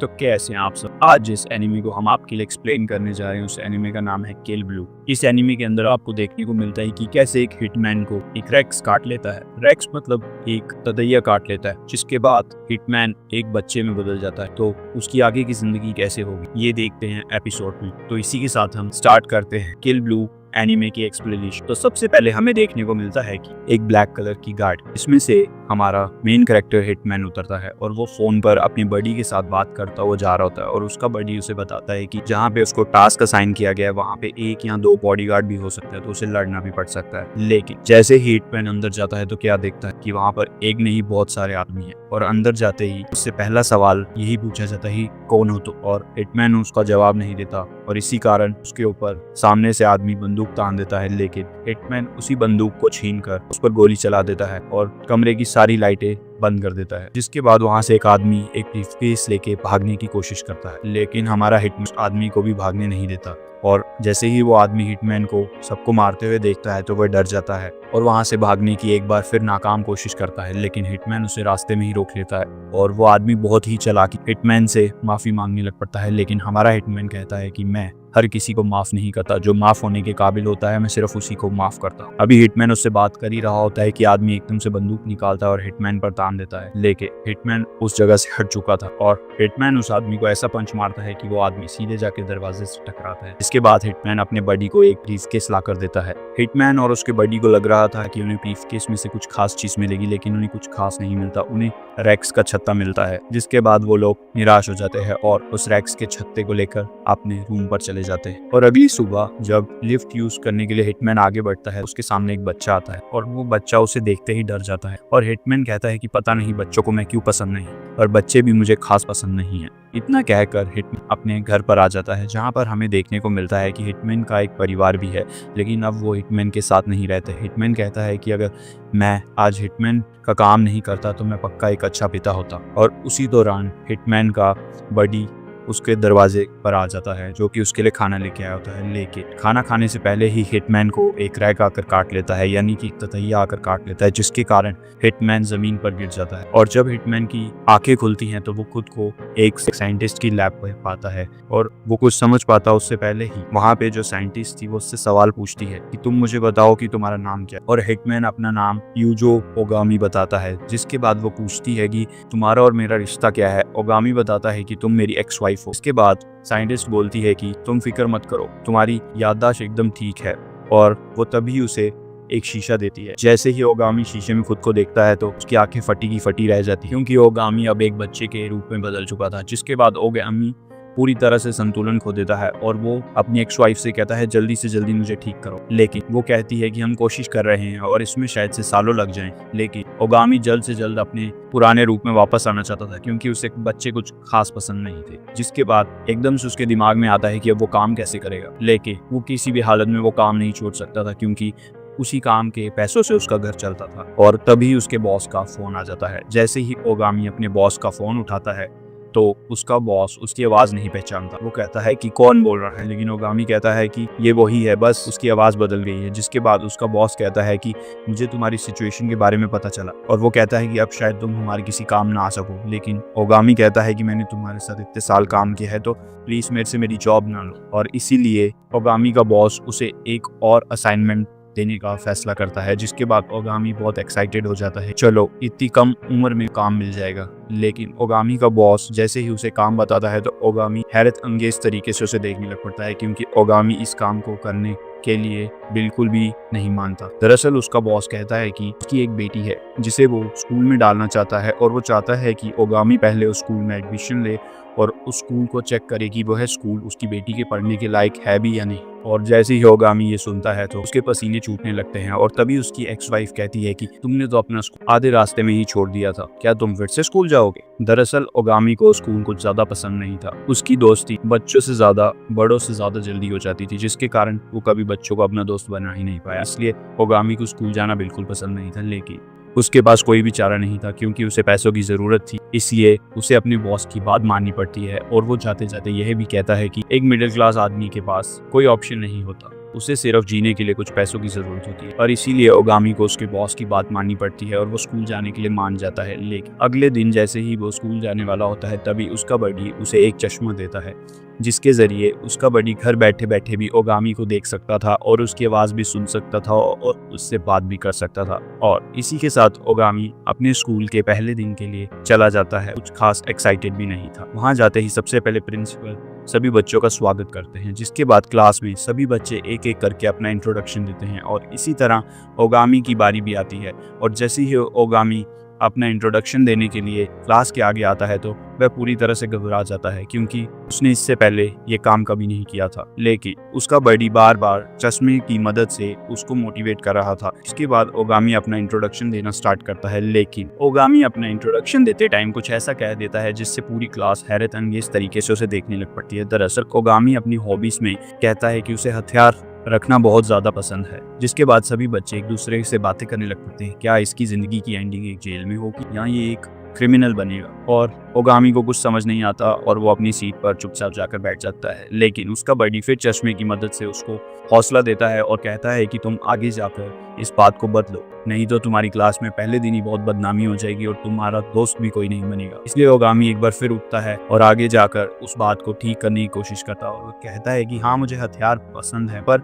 तो कैसे हैं आप सब। आज जिस एनिमे को हम आपके लिए एक्सप्लेन करने जा रहे हैं उस एनिमे का नाम है किल ब्लू। इस एनिमे के अंदर आपको देखने को मिलता है कि कैसे एक हिटमैन को एक रेक्स काट लेता है। रेक्स मतलब एक तदैया काट लेता है, जिसके बाद हिटमैन एक बच्चे में बदल जाता है। तो उसकी आगे की जिंदगी कैसे होगी ये देखते हैं एपिसोड में। तो इसी के साथ हम स्टार्ट करते हैं किल ब्लू एनिमे की एक्सप्लेनेशन। तो सबसे पहले हमें देखने को मिलता है कि एक ब्लैक कलर की गाड़ी, इसमें से हमारा मेन कैरेक्टर हिटमैन उतरता है और वो फोन पर अपनी बडी के साथ बात करता हुआ जा रहा होता है और उसका बडी उसे बताता है कि जहाँ पे उसको टास्क असाइन किया गया है वहाँ पे 1 या 2 बॉडीगार्ड भी हो सकता है, तो उसे लड़ना भी पड़ सकता है। लेकिन जैसे ही हिटमैन अंदर जाता है तो क्या देखता है कि वहाँ पर एक नहीं बहुत सारे आदमी है और अंदर जाते ही उससे पहला सवाल यही पूछा जाता है कौन हो तो, और हिटमैन उसका जवाब नहीं देता और इसी कारण उसके ऊपर सामने से आदमी बंदूक तान देता है। लेकिन हिटमैन उसी बंदूक को छीनकर उस पर गोली चला देता है और कमरे की सारी लाइटें बंद कर देता है। जिसके बाद वहां से एक आदमी एक ब्रीफकेस लेके भागने की कोशिश करता है, लेकिन हमारा हिटमैन आदमी को भी भागने नहीं देता। और जैसे ही वो आदमी हिटमैन को सबको मारते हुए देखता है तो वह डर जाता है और वहां से भागने की एक बार फिर नाकाम कोशिश करता है, लेकिन हिटमैन उसे रास्ते में ही रोक लेता है और वो आदमी बहुत ही चालाकी हिटमैन से माफी मांगने लग पड़ता है। लेकिन हमारा हिटमैन कहता है कि मैं हर किसी को माफ नहीं करता, जो माफ होने के काबिल होता है मैं सिर्फ उसी को माफ करता हूँ। अभी हिटमैन उससे बात कर ही रहा होता है कि आदमी एकदम से बंदूक निकालता है और हिटमैन पर तान देता है, लेकिन हिटमैन उस जगह से हट चुका था और हिटमैन उस आदमी को ऐसा पंच मारता है कि वो आदमी सीधे जाके दरवाजे से टकराता है। इसके बाद हिटमैन अपने बडी को एक ब्रीफकेस ला कर देता है। हिटमैन और उसके बडी को लग रहा था कि उन्हें ब्रीफकेस में से कुछ खास चीज मिलेगी, लेकिन उन्हें कुछ खास नहीं मिलता। उन्हें रेक्स का छत्ता मिलता है, जिसके बाद वो लोग निराश हो जाते हैं और उस रेक्स के छत्ते को लेकर अपने रूम पर चले जाते हैं। और अगली सुबह जब लिफ्ट यूज करने के लिए हिटमैन आगे बढ़ता है, उसके सामने एक बच्चा आता है और वो बच्चा उसे देखते ही डर जाता है और हिटमैन कहता है कि पता नहीं बच्चों को मैं क्यों पसंद नहीं और बच्चे भी मुझे खास पसंद नहीं है। इतना कहकर हिटमैन अपने घर पर आ जाता है, जहाँ पर हमें देखने को मिलता है कि हिटमैन का एक परिवार भी है, लेकिन अब वो हिटमैन के साथ नहीं रहते। हिटमैन कहता है कि अगर मैं आज हिटमैन का काम नहीं करता तो मैं पक्का एक अच्छा पिता होता। और उसी दौरान हिटमैन का बडी उसके दरवाजे पर आ जाता है, जो कि उसके लिए खाना लेके आया होता है। लेकिन खाना खाने से पहले ही हिटमैन को एक रैक आकर काट लेता है, यानी कि ततैया आकर काट लेता है, जिसके कारण हिटमैन जमीन पर गिर जाता है। और जब हिटमैन की आंखें खुलती हैं तो वो खुद को एक साइंटिस्ट की लैब पर पाता है और वो कुछ समझ पाता उससे पहले ही वहाँ पे जो साइंटिस्ट थी वो उससे सवाल पूछती है कि तुम मुझे बताओ कि तुम्हारा नाम क्या है, और हिटमैन अपना नाम यूजो ओगामी बताता है। जिसके बाद वो पूछती है कि तुम्हारा और मेरा रिश्ता क्या है। ओगामी बताता है कि तुम मेरी एक्स वाइफ हो। इसके बाद साइंटिस्ट बोलती है कि तुम फिक्र मत करो, तुम्हारी याददाश्त एकदम ठीक है, और वो तभी उसे एक शीशा देती है। जैसे ही ओगामी शीशे में खुद को देखता है तो उसकी आंखें फटी की फटी रह जाती है, क्योंकि ओगामी अब एक बच्चे के रूप में बदल चुका था। जिसके बाद ओगामी पूरी तरह से संतुलन खो देता है और वो अपनी एक्स वाइफ से कहता है जल्दी से जल्दी मुझे ठीक करो। लेकिन वो कहती है कि हम कोशिश कर रहे हैं और इसमें शायद से सालों लग जाएं। लेकिन ओगामी जल्द से जल्द अपने पुराने रूप में वापस आना चाहता था, क्योंकि उसे बच्चे कुछ खास पसंद नहीं थे। जिसके बाद एकदम से उसके दिमाग में आता है कि अब वो काम कैसे करेगा, लेकिन वो किसी भी हालत में वो काम नहीं छोड़ सकता था, क्योंकि उसी काम के पैसों से उसका घर चलता था। और तभी उसके बॉस का फोन आ जाता है। जैसे ही ओगामी अपने बॉस का फोन उठाता है तो उसका बॉस उसकी आवाज नहीं पहचानता। वो कहता है कि कौन बोल रहा है, लेकिन ओगामी कहता है कि ये वही है, बस उसकी आवाज बदल गई है। जिसके बाद उसका बॉस कहता है कि मुझे तुम्हारी सिचुएशन के बारे में पता चला और वो कहता है कि अब शायद तुम हमारे किसी काम ना आ सको। लेकिन ओगामी कहता है कि मैंने तुम्हारे साथ इतने साल काम किया है तो प्लीज मेरे से मेरी जॉब ना लो। और इसीलिए ओगामी का बॉस उसे एक और असाइनमेंट देने का फैसला करता है। जिसके बाद ओगामी बहुत एक्साइटेड हो जाता है, चलो इतनी कम उम्र में काम मिल जाएगा। लेकिन ओगामी का बॉस जैसे ही उसे काम बताता है तो ओगामी हैरत अंगेज तरीके से उसे देखने लग पड़ता है, क्योंकि ओगामी इस काम को करने के लिए बिल्कुल भी नहीं मानता। दरअसल उसका बॉस कहता है कि उसकी एक बेटी है जिसे वो स्कूल में डालना चाहता है और वो चाहता है कि ओगामी पहले उस स्कूल में एडमिशन ले और उस स्कूल को चेक करे कि वह स्कूल उसकी बेटी के पढ़ने के लायक है भी या नहीं। और जैसे ही ओगामी ये सुनता है तो उसके पसीने छूटने लगते हैं और तभी उसकी एक्स वाइफ कहती है कि तुमने तो अपना स्कूल आधे रास्ते में ही छोड़ दिया था, क्या तुम फिर से स्कूल जाओगे। दरअसल ओगामी को स्कूल कुछ ज्यादा पसंद नहीं था। उसकी दोस्ती बच्चों से ज्यादा बड़ों से ज्यादा जल्दी हो जाती थी, जिसके कारण वो कभी बच्चों को अपना दोस्त बना ही नहीं पाया। इसलिए ओगामी को स्कूल जाना बिल्कुल पसंद नहीं था। लेकिन उसके पास कोई भी चारा नहीं था, क्योंकि उसे पैसों की जरूरत थी, इसलिए उसे अपने बॉस की बात माननी पड़ती है। और वो जाते जाते यह भी कहता है कि एक मिडिल क्लास आदमी के पास कोई ऑप्शन नहीं होता उसे सिर्फ जीने के लिए कुछ पैसों की ज़रूरत होती है और इसीलिए ओगामी को उसके बॉस की बात माननी पड़ती है और वो स्कूल जाने के लिए मान जाता है। लेकिन अगले दिन जैसे ही वो स्कूल जाने वाला होता है तभी उसका बडी उसे एक चश्मा देता है, जिसके ज़रिए उसका बडी घर बैठे बैठे भी ओगामी को देख सकता था और उसकी आवाज़ भी सुन सकता था और उससे बात भी कर सकता था। और इसी के साथ ओगामी अपने स्कूल के पहले दिन के लिए चला जाता है। कुछ खास एक्साइटेड भी नहीं था। वहाँ जाते ही सबसे पहले प्रिंसिपल सभी बच्चों का स्वागत करते हैं, जिसके बाद क्लास में सभी बच्चे एक एक करके अपना इंट्रोडक्शन देते हैं और इसी तरह ओगामी की बारी भी आती है। और जैसे ही ओगामी अपना इंट्रोडक्शन देने के लिए क्लास के आगे आता है तो वह पूरी तरह से घबरा जाता है, क्योंकि उसने इससे पहले ये काम कभी नहीं किया था। लेकिन उसका बडी बार बार चश्मे की मदद से उसको मोटिवेट कर रहा था। इसके बाद ओगामी अपना इंट्रोडक्शन देना स्टार्ट करता है, लेकिन ओगामी अपना इंट्रोडक्शन देते टाइम कुछ ऐसा कह देता है जिससे पूरी क्लास हैरत अंगेज तरीके से उसे देखने लग पड़ती है। दरअसल ओगामी अपनी हॉबीज में कहता है कि उसे हथियार रखना बहुत ज़्यादा पसंद है, जिसके बाद सभी बच्चे एक दूसरे से बातें करने लग पड़ते हैं। क्या इसकी ज़िंदगी की एंडिंग एक जेल में होगी या ये एक क्रिमिनल बनेगा? और ओगामी को कुछ समझ नहीं आता और वो अपनी सीट पर चुपचाप जाकर बैठ जाता है। लेकिन उसका बडी फिर चश्मे की मदद से उसको हौसला देता है और कहता है कि तुम आगे जाकर इस बात को बदलो, नहीं तो तुम्हारी क्लास में पहले दिन ही बहुत बदनामी हो जाएगी और तुम्हारा दोस्त भी कोई नहीं बनेगा। इसलिए ओगामी एक बार फिर उठता है और आगे जाकर उस बात को ठीक करने की कोशिश करता है और वो कहता है कि हाँ, मुझे हथियार पसंद है, पर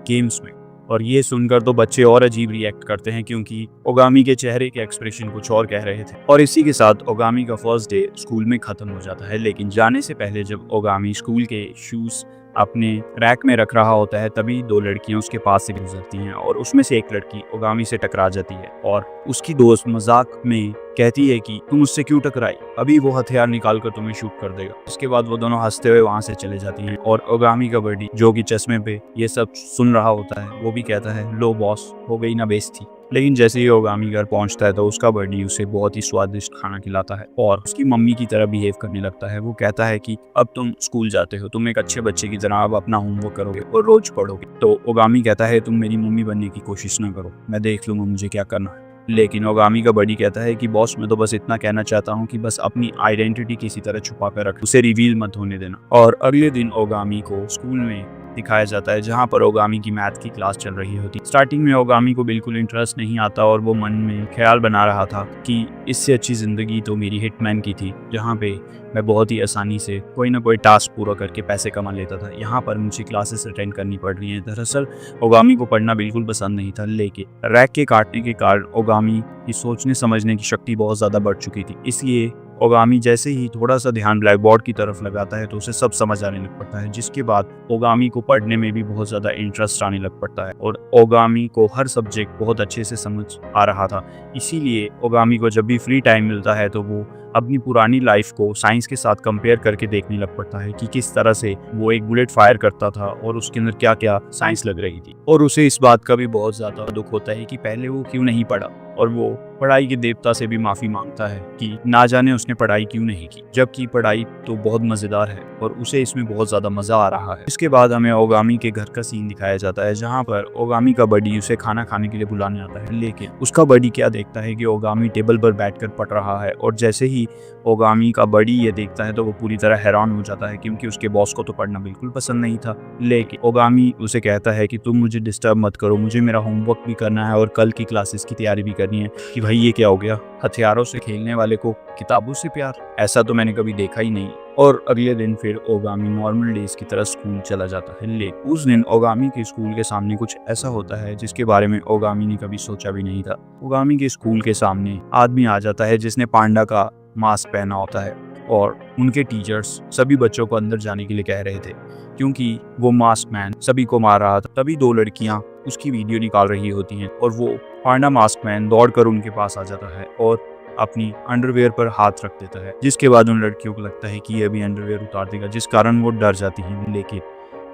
गेम्स में। और ये सुनकर तो बच्चे और अजीब रिएक्ट करते हैं, क्योंकि ओगामी के चेहरे के एक्सप्रेशन कुछ और कह रहे थे। और इसी के साथ ओगामी का फर्स्ट डे स्कूल में खत्म हो जाता है। लेकिन जाने से पहले जब ओगामी स्कूल के शूज अपने रैक में रख रहा होता है तभी दो लड़कियां उसके पास से गुजरती हैं और उसमें से एक लड़की ओगामी से टकरा जाती है और उसकी दोस्त मजाक में कहती है कि तुम उससे क्यों टकराई, अभी वो हथियार निकाल कर तुम्हें शूट कर देगा। इसके बाद वो दोनों हंसते हुए वहां से चले जाती हैं और ओगामी का बडी जो कि चश्मे पे ये सब सुन रहा होता है वो भी कहता है, लो बॉस, हो गई ना बेइज्जती। लेकिन जैसे ही ओगामी घर पहुंचता है तो उसका बडी उसे बहुत ही स्वादिष्ट खाना खिलाता है और उसकी मम्मी की तरह बिहेव करने लगता है। वो कहता है कि अब तुम स्कूल जाते हो, तुम एक अच्छे बच्चे की तरह अब अपना होमवर्क करोगे और रोज पढ़ोगे। तो ओगामी कहता है, तुम मेरी मम्मी बनने की कोशिश ना करो, मैं देख लूंगा मुझे क्या करना है। लेकिन ओगामी का बडी कहता है कि बॉस, मैं तो बस इतना कहना चाहता हूँ कि बस अपनी आइडेंटिटी किसी तरह छुपा कर रख, उसे रिवील मत होने देना। और अगले दिन ओगामी को स्कूल में दिखाया जाता है जहाँ पर ओगामी की मैथ की क्लास चल रही होती। स्टार्टिंग में ओगामी को बिल्कुल इंटरेस्ट नहीं आता और वो मन में ख्याल बना रहा था कि इससे अच्छी ज़िंदगी तो मेरी हिटमैन की थी, जहाँ पे मैं बहुत ही आसानी से कोई ना कोई टास्क पूरा करके पैसे कमा लेता था। यहाँ पर मुझे क्लासेस अटेंड करनी पड़ रही हैं। दरअसल ओगामी को पढ़ना बिल्कुल पसंद नहीं था, लेकिन रैक के काटने के कारण ओगामी की सोचने समझने की शक्ति बहुत ज़्यादा बढ़ चुकी थी। इसलिए ओगामी जैसे ही थोड़ा सा ध्यान ब्लैक बोर्ड की तरफ लगाता है तो उसे सब समझ आने लग पड़ता है, जिसके बाद ओगामी को पढ़ने में भी बहुत ज़्यादा इंटरेस्ट आने लग पड़ता है और ओगामी को हर सब्जेक्ट बहुत अच्छे से समझ आ रहा था। इसीलिए ओगामी को जब भी फ्री टाइम मिलता है तो वो अपनी पुरानी लाइफ को साइंस के साथ कंपेयर करके देखने लग पड़ता है कि किस तरह से वो एक बुलेट फायर करता था और उसके अंदर क्या क्या साइंस लग रही थी। और उसे इस बात का भी बहुत ज़्यादा दुख होता है कि पहले वो क्यों नहीं पढ़ा और वो पढ़ाई के देवता से भी माफ़ी मांगता है कि ना जाने उसने पढ़ाई क्यों नहीं की, जबकि पढ़ाई तो बहुत मज़ेदार है और उसे इसमें बहुत ज़्यादा मज़ा आ रहा है। इसके बाद हमें ओगामी के घर का सीन दिखाया जाता है जहाँ पर ओगामी का बडी उसे खाना खाने के लिए बुलाने आता है, लेकिन उसका बडी क्या देखता है कि ओगामी टेबल पर बैठकर पढ़ रहा है और जैसे ही ओगामी का बडी ये देखता है तो वो पूरी तरह हैरान हो जाता है, क्योंकि उसके बॉस को तो पढ़ना बिल्कुल पसंद नहीं था। लेकिन ओगामी उसे कहता है कि तुम मुझे डिस्टर्ब मत करो, मुझे मेरा होमवर्क भी करना है और कल की क्लासेस की तैयारी भी करनी है। कि भाई ये क्या हो गया, हथियारों से खेलने वाले को किताबों से प्यार, ऐसा तो मैंने कभी देखा ही नहीं। और अगले दिन फिर ओगामी नॉर्मल डेज की तरह स्कूल चला जाता है। लेकिन उस दिन ओगामी के स्कूल के सामने कुछ ऐसा होता है जिसके बारे में ओगामी ने कभी सोचा भी नहीं था। ओगामी के स्कूल के सामने आदमी आ जाता है जिसने पांडा का मास्क पहना होता है और उनके टीचर्स सभी बच्चों को अंदर जाने के लिए कह रहे थे क्योंकि वो मास्क मैन सभी को मार रहा था। तभी दो लड़कियां उसकी वीडियो निकाल रही होती हैं और वो पांडा मास्क मैन दौड़कर उनके पास आ जाता है और अपनी अंडरवेयर पर हाथ रख देता है, जिसके बाद उन लड़कियों को लगता है कि ये अभी अंडरवेयर उतार देगा, जिस कारण वो डर जाती हैं। लेकिन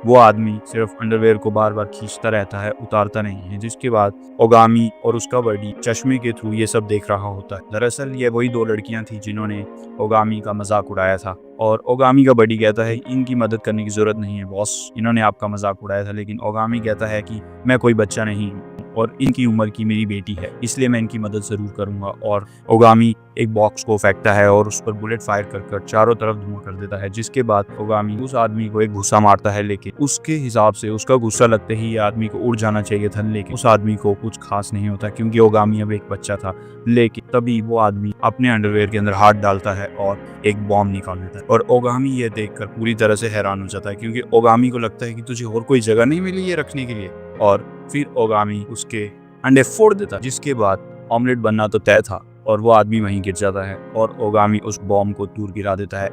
वो आदमी सिर्फ अंडरवेयर को बार बार खींचता रहता है, उतारता नहीं है, जिसके बाद ओगामी और उसका बडी चश्मे के थ्रू ये सब देख रहा होता है। दरअसल ये वही दो लड़कियां थी जिन्होंने ओगामी का मजाक उड़ाया था और ओगामी का बडी कहता है इनकी मदद करने की जरूरत नहीं है बॉस, इन्होंने आपका मजाक उड़ाया था। लेकिन ओगामी कहता है कि मैं कोई बच्चा नहीं हूँ और इनकी उम्र की मेरी बेटी है, इसलिए मैं इनकी मदद जरूर करूंगा। और ओगामी एक बॉक्स को फेंकता है और उस पर बुलेट फायर कर चारों तरफ धुआं कर देता है, जिसके बाद ओगामी उस आदमी को एक गुस्सा मारता है। लेकिन उसके हिसाब से उसका गुस्सा लगते ही ये आदमी को उड़ जाना चाहिए था, लेकिन उस आदमी को कुछ खास नहीं होता क्योंकि ओगामी अब एक बच्चा था। लेकिन तभी वो आदमी अपने अंडरवेयर के अंदर हाथ डालता है और एक बॉम्ब निकाल देता है और ओगामी ये देखकर पूरी तरह से हैरान हो जाता है क्योंकि ओगामी को लगता है कि तुझे और कोई जगह नहीं मिली ये रखने के लिए। और फिर ओगामी उसके अंडे फोड़ देता है, जिसके बाद ऑमलेट बनना तो तय था और वो आदमी वहीं गिर जाता है और ओगामी उस बॉम्ब को दूर गिरा देता है।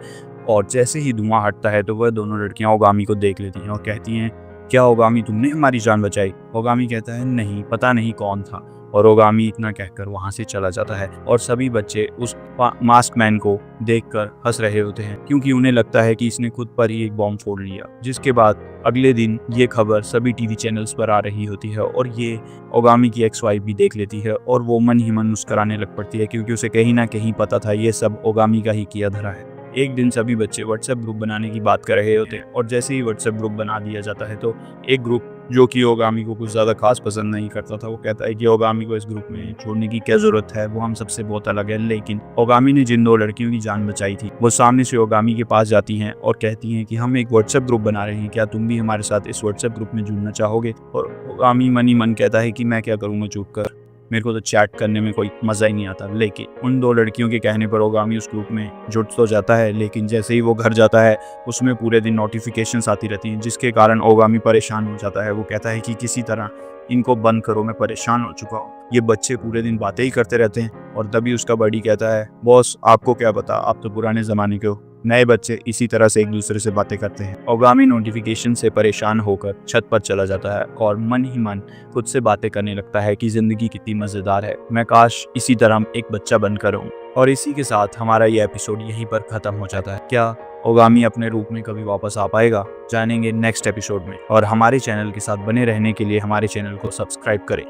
और जैसे ही धुआं हटता है तो वह दोनों लड़कियां ओगामी को देख लेती हैं और कहती हैं, क्या ओगामी तुमने हमारी जान बचाई? ओगामी कहता है, नहीं, पता नहीं कौन था। और ओगामी इतना कहकर वहां से चला जाता है और सभी बच्चे उस मास्क मैन को देखकर हंस रहे होते हैं क्योंकि उन्हें लगता है कि इसने खुद पर ही एक बॉम्ब फोड़ लिया। जिसके बाद अगले दिन ये खबर सभी टीवी चैनल्स पर आ रही होती है और ये ओगामी की एक्स वाइफ भी देख लेती है और वो मन ही मन मुस्कुराने लग पड़ती है क्योंकि उसे कहीं ना कहीं पता था ये सब ओगामी का ही किया धरा है। एक दिन सभी बच्चे व्हाट्सएप ग्रुप बनाने की बात कर रहे होते हैं और जैसे ही व्हाट्सएप ग्रुप बना दिया जाता है तो एक ग्रुप जो कि ओगामी को कुछ ज़्यादा खास पसंद नहीं करता था, वो कहता है कि ओगामी को इस ग्रुप में छोड़ने की क्या ज़रूरत है, वो हम सबसे बहुत अलग है। लेकिन ओगामी ने जिन दो लड़कियों की जान बचाई थी वो सामने से ओगामी के पास जाती हैं और कहती हैं कि हम एक व्हाट्सएप ग्रुप बना रहे हैं, क्या तुम भी हमारे साथ इस व्हाट्सएप ग्रुप में जुड़ना चाहोगे? और ओगामी मन ही मन कहता है कि मैं क्या करूँगा चुप कर, मेरे को तो चैट करने में कोई मज़ा ही नहीं आता। लेकिन उन दो लड़कियों के कहने पर ओगामी उस ग्रुप में जुट तो जाता है, लेकिन जैसे ही वो घर जाता है उसमें पूरे दिन नोटिफिकेशंस आती रहती हैं, जिसके कारण ओगामी परेशान हो जाता है। वो कहता है कि किसी तरह इनको बंद करो, मैं परेशान हो चुका हूँ, ये बच्चे पूरे दिन बातें ही करते रहते हैं। और तभी उसका बड़ी कहता है, बॉस आपको क्या पता, आप तो पुराने ज़माने के हो, नए बच्चे इसी तरह से एक दूसरे से बातें करते हैं। ओगामी नोटिफिकेशन से परेशान होकर छत पर चला जाता है और मन ही मन खुद से बातें करने लगता है कि जिंदगी कितनी मज़ेदार है, मैं काश इसी तरह एक बच्चा बनकर रहूं। और इसी के साथ हमारा ये एपिसोड यहीं पर ख़त्म हो जाता है। क्या ओगामी अपने रूप में कभी वापस आ पाएगा? जानेंगे नेक्स्ट एपिसोड में। और हमारे चैनल के साथ बने रहने के लिए हमारे चैनल को सब्सक्राइब करें।